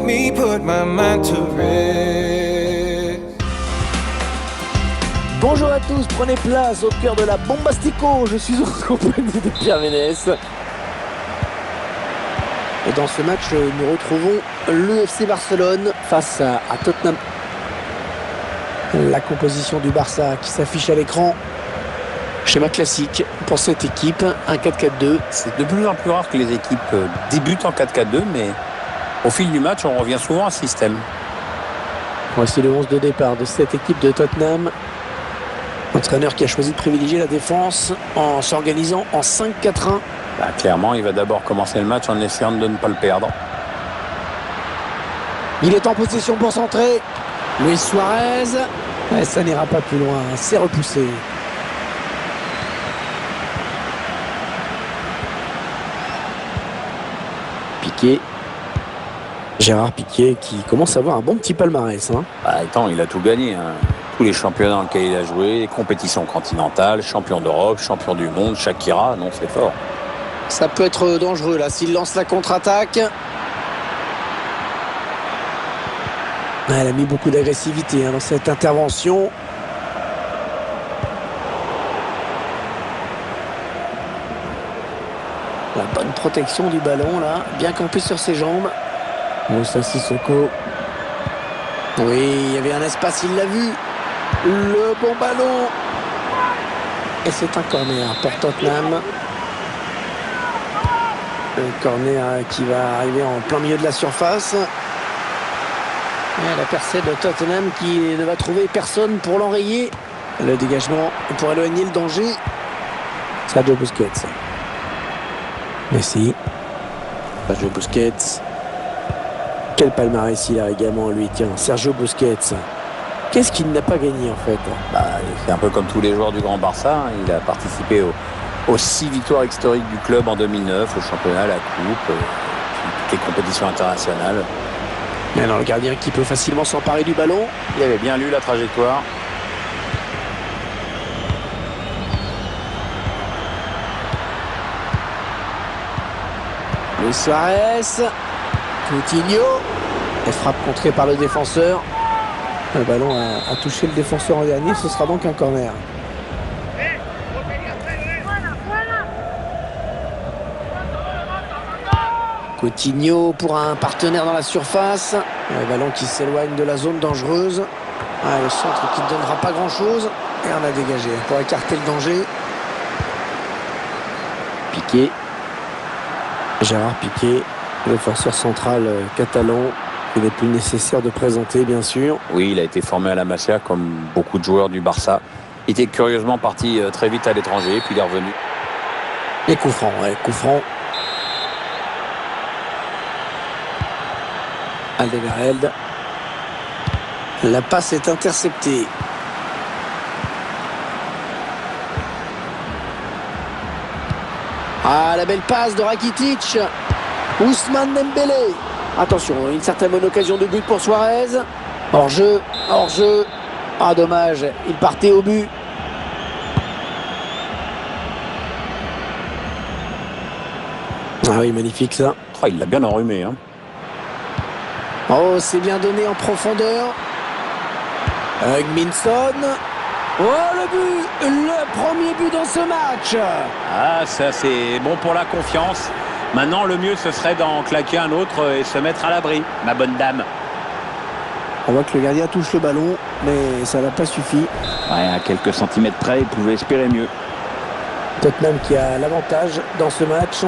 me put my mind to rest. Bonjour à tous, prenez place au cœur de la Bombastico. Je suis en compagnie de Pierre Ménès. Et dans ce match, nous retrouvons le FC Barcelone face à Tottenham. La composition du Barça qui s'affiche à l'écran. Schéma classique pour cette équipe, un 4-4-2. C'est de plus en plus rare que les équipes débutent en 4-4-2, mais au fil du match, on revient souvent à ce système. Voici le 11 de départ de cette équipe de Tottenham. Entraîneur qui a choisi de privilégier la défense en s'organisant en 5-4-1. Clairement, il va d'abord commencer le match en essayant de ne pas le perdre. Il est en possession pour centrer. Luis Suarez. Ça n'ira pas plus loin, c'est repoussé. Piqué. Gérard Piqué qui commence à avoir un bon petit palmarès. Attends, il a tout gagné. Tous les championnats dans lesquels il a joué, compétitions continentales, champion d'Europe, champion du monde, Shakira, non, c'est fort. Ça peut être dangereux là s'il lance la contre-attaque. Elle a mis beaucoup d'agressivité dans cette intervention. La bonne protection du ballon là, bien campé sur ses jambes. Moussa Sissoko. Oui, il y avait un espace, il l'a vu. Le bon ballon. Et c'est un corner pour Tottenham. Un corner qui va arriver en plein milieu de la surface. Et la percée de Tottenham qui ne va trouver personne pour l'enrayer. Le dégagement pour éloigner le danger. Sergio Busquets. Messi. Sergio Busquets. Quel palmarès il a également lui, tiens, Sergio Busquets. Qu'est-ce qu'il n'a pas gagné en fait? C'est un peu comme tous les joueurs du Grand Barça. Il a participé aux 6 victoires historiques du club en 2009, au championnat, la coupe, toutes les compétitions internationales. Mais alors le gardien qui peut facilement s'emparer du ballon. Il avait bien lu la trajectoire. Luis Suarez. Coutinho. Et frappe contrée par le défenseur. Le ballon a touché le défenseur en dernier. Ce sera donc un corner. Coutinho pour un partenaire dans la surface. Le ballon qui s'éloigne de la zone dangereuse. Le centre qui ne donnera pas grand-chose. Et on a dégagé pour écarter le danger. Piqué. Gérard Piqué, le défenseur central catalan. Il n'est plus nécessaire de présenter, bien sûr. Oui, il a été formé à la Masia comme beaucoup de joueurs du Barça. Il était curieusement parti très vite à l'étranger, puis il est revenu. Et coup franc, coup franc. Alderweireld. La passe est interceptée. La belle passe de Rakitic. Ousmane Dembélé. Attention, une certaine bonne occasion de but pour Suarez. Hors-jeu, hors-jeu. Dommage, il partait au but. Oui, magnifique ça. Il l'a bien enrhumé. C'est bien donné en profondeur. Hugminson. Le but. Le premier but dans ce match. Ça c'est bon pour la confiance. Maintenant le mieux ce serait d'en claquer un autre et se mettre à l'abri, ma bonne dame. On voit que le gardien touche le ballon, mais ça n'a pas suffi. À quelques centimètres près, il pouvait espérer mieux. Tottenham qui a l'avantage dans ce match.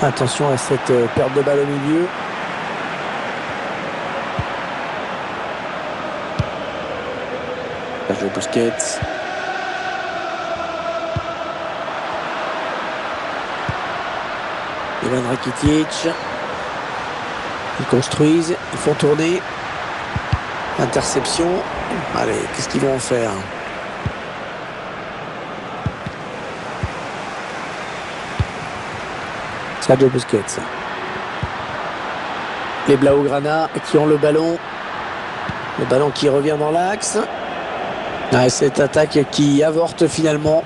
Attention à cette perte de balle au milieu. Sergio Busquets. Ivan Rakitic. Ils construisent, ils font tourner. Interception. Allez, qu'est-ce qu'ils vont en faire? Sergio Busquets. Les Blaugrana qui ont le ballon. Le ballon qui revient dans l'axe. Cette attaque qui avorte finalement.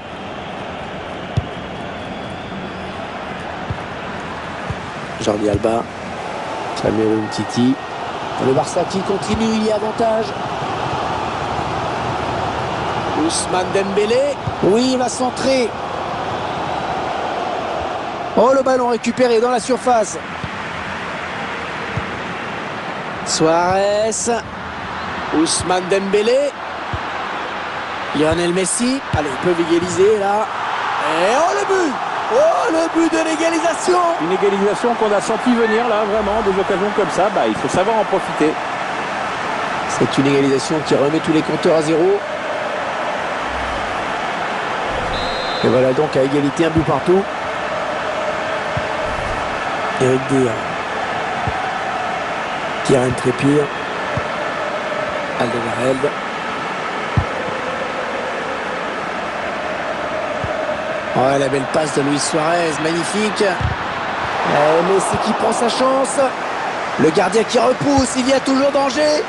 Jordi Alba. Samuel Umtiti. Le Barça qui continue, il y a avantage. Ousmane Dembélé. Oui, il va centrer. Oh, le ballon récupéré dans la surface. Suarez. Ousmane Dembélé. Lionel Messi. Allez, ils peuvent égaliser là. Et oh, le but! Oh, le but de l'égalisation! Une égalisation qu'on a senti venir là, vraiment, des occasions comme ça, il faut savoir en profiter. C'est une égalisation qui remet tous les compteurs à zéro. Et voilà donc à égalité, un but partout. Eric Dier. Kieran Trippier. Alderweireld. Oh, la belle passe de Luis Suarez, magnifique. Messi qui prend sa chance. Le gardien qui repousse, il y a toujours danger.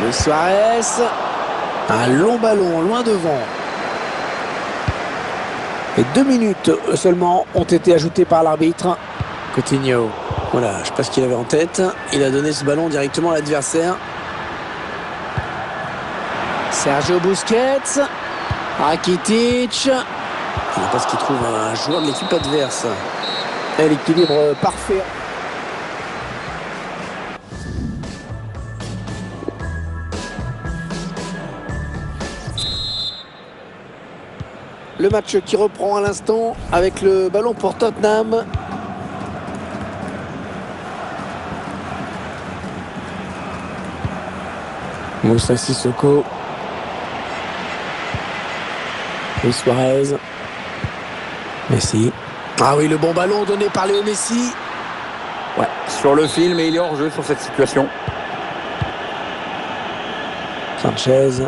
Luis Suarez. Un long ballon, loin devant. Et 2 minutes seulement ont été ajoutées par l'arbitre. Coutinho. Voilà, je ne sais pas ce qu'il avait en tête. Il a donné ce ballon directement à l'adversaire. Sergio Busquets. Rakitic. Parce qu'il trouve un joueur de l'équipe adverse. Et l'équilibre parfait. Le match qui reprend à l'instant avec le ballon pour Tottenham. Moussa Sissoko. Luis Suarez. Messi. Ah oui, le bon ballon donné par Léo Messi. Ouais, sur le fil, mais il est hors jeu sur cette situation. Sanchez.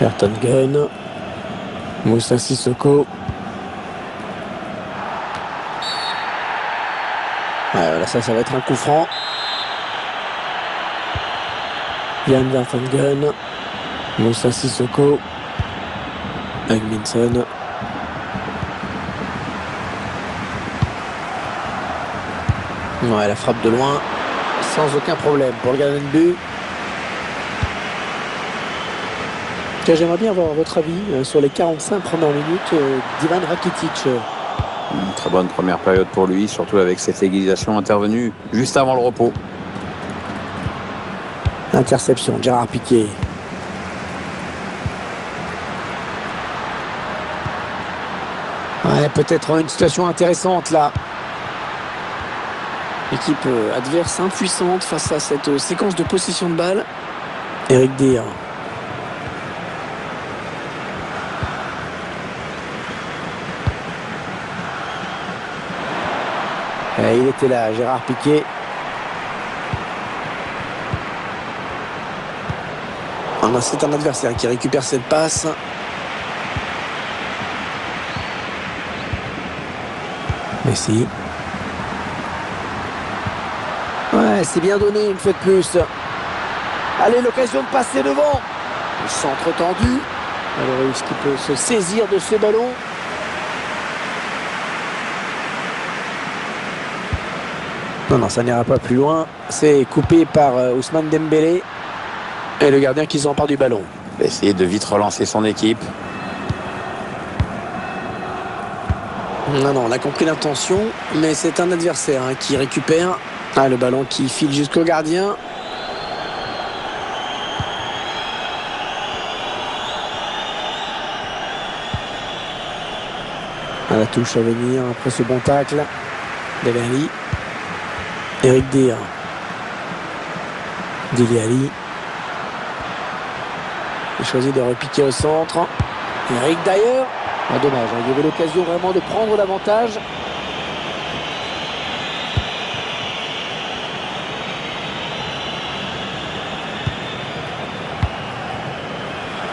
Vertonghen. Moussa Sissoko. Ouais, voilà, ça va être un coup franc. Yann Vertonghen. Moussa Sissoko. Hugminson. Ouais, la frappe de loin, sans aucun problème pour le gardien de but. J'aimerais bien avoir votre avis sur les 45 premières minutes d'Ivan Rakitic. Une très bonne première période pour lui, surtout avec cette égalisation intervenue juste avant le repos. Interception, Gérard Piqué. Ouais, peut-être une situation intéressante là. Équipe adverse impuissante face à cette séquence de possession de balle. Eric Dier. Et il était là, Gérard Piqué. C'est un adversaire qui récupère cette passe. Messi. Ouais, c'est bien donné une fois de plus. Allez, l'occasion de passer devant. Le centre tendu. Alors, est-ce qu'il peut se saisir de ce ballon? Non, ça n'ira pas plus loin. C'est coupé par Ousmane Dembélé. Et le gardien qui s'empare du ballon. Il va essayer de vite relancer son équipe. Non, on a compris l'intention. Mais c'est un adversaire qui récupère. Ah, le ballon qui file jusqu'au gardien. À la touche à venir après ce bon tacle. Dele Alli. Eric Dier. Dele Alli. Il choisit de repiquer au centre. Eric Dier. Ah, dommage, il y avait l'occasion vraiment de prendre l'avantage.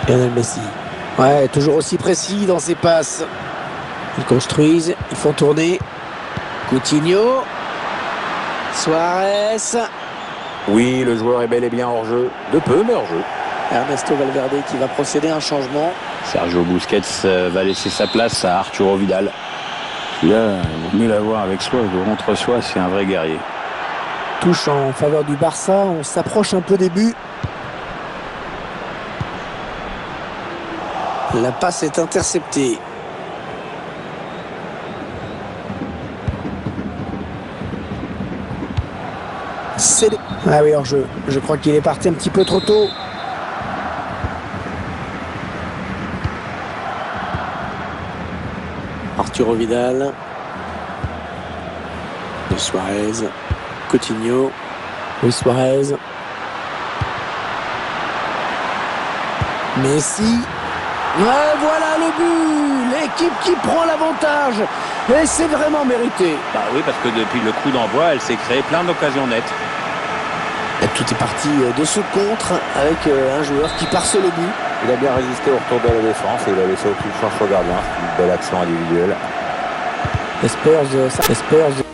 Lionel Messi. Ouais, toujours aussi précis dans ses passes. Ils construisent, ils font tourner. Coutinho. Suarez. Oui, le joueur est bel et bien hors jeu. De peu, mais hors jeu. Ernesto Valverde qui va procéder à un changement. Sergio Busquets va laisser sa place à Arturo Vidal. Là, il vaut mieux l'avoir avec soi que contre soi, c'est un vrai guerrier. Touche en faveur du Barça, on s'approche un peu des buts. La passe est interceptée. Ah oui, hors-jeu. Je crois qu'il est parti un petit peu trop tôt. Arturo Vidal. De Suarez. Coutinho. Luis Suarez. Messi. Ouais, voilà le but. L'équipe qui prend l'avantage. Et c'est vraiment mérité. Bah oui, parce que depuis le coup d'envoi, elle s'est créée plein d'occasions nettes. Et tout est parti de ce contre avec un joueur qui part sur le but. Il a bien résisté au retour de la défense et il a laissé aucune chance au gardien. C'est une belle action individuelle. Les Spurs